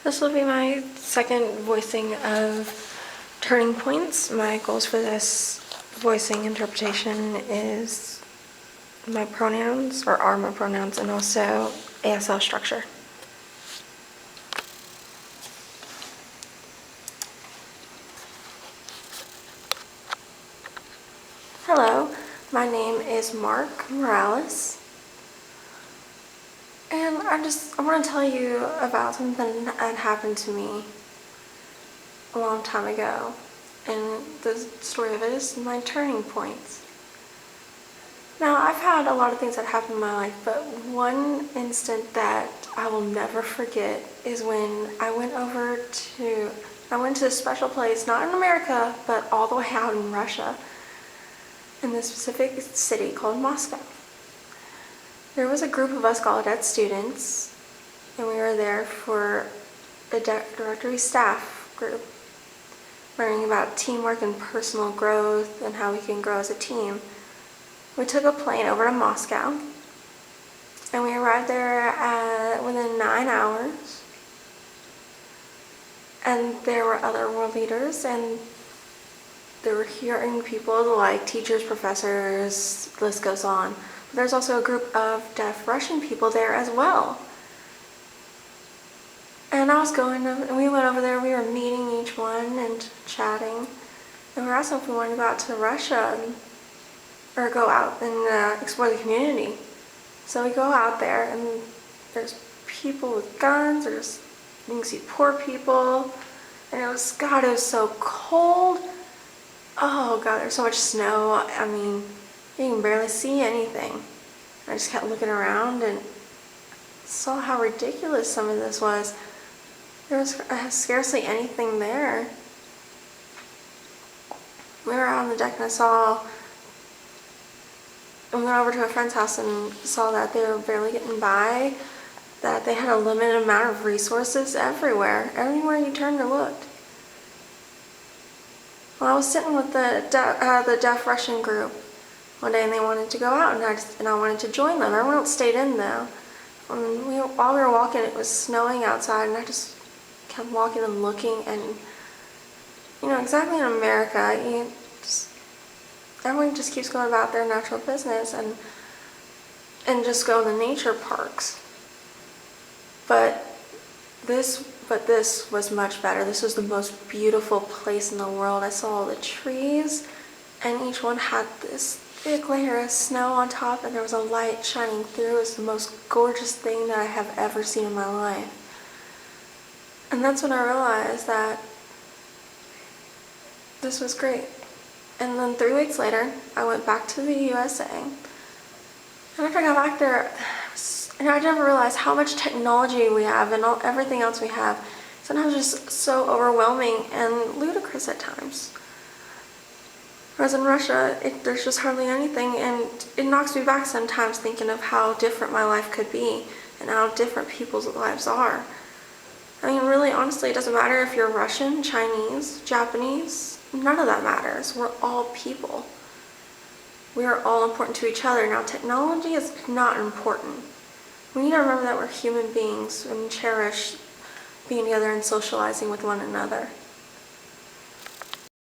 This will be my second voicing of Turning Points. My goals for this voicing interpretation is my pronouns, or are my pronouns, and also ASL structure. Hello, my name is Mark Morales. And I want to tell you about something that happened to me a long time ago. And the story of it is my turning points. Now, I've had a lot of things that happened in my life, but one instant that I will never forget is when I went to a special place, not in America, but all the way out in Russia, in this specific city called Moscow. There was a group of us Gallaudet students, and we were there for a directory staff group, learning about teamwork and personal growth and how we can grow as a team. We took a plane over to Moscow, and we arrived there within 9 hours. And there were other world leaders, and there were hearing people like teachers, professors, the list goes on. There's also a group of deaf Russian people there as well. And we went over there, we were meeting each one and chatting. And we were asking if we wanted to go out to Russia or go out and explore the community. So we go out there, and there's people with guns, you can see poor people, and it was so cold. Oh God, there's so much snow. I mean, you can barely see anything. I just kept looking around and saw how ridiculous some of this was. There was scarcely anything there. We were out on the deck, and I went over to a friend's house and saw that they were barely getting by, that they had a limited amount of resources everywhere. Everywhere you turned or looked. Well, I was sitting with the deaf Russian group one day, and they wanted to go out, and I wanted to join them. Everyone else stayed in though. While we were walking, it was snowing outside, and I just kept walking and looking, and exactly in America, everyone just keeps going about their natural business and just go in the nature parks. But this was much better. This was the most beautiful place in the world. I saw all the trees, and each one had this thick layer of snow on top, and there was a light shining through. It was the most gorgeous thing that I have ever seen in my life. And that's when I realized that this was great. And then 3 weeks later, I went back to the USA. And after I got back there, I never realized how much technology we have and everything else we have. Sometimes just so overwhelming and ludicrous at times. Whereas in Russia, there's just hardly anything, and it knocks me back sometimes thinking of how different my life could be and how different people's lives are. I mean, really, honestly, it doesn't matter if you're Russian, Chinese, Japanese, none of that matters. We're all people. We are all important to each other. Now, technology is not important. We need to remember that we're human beings and cherish being together and socializing with one another.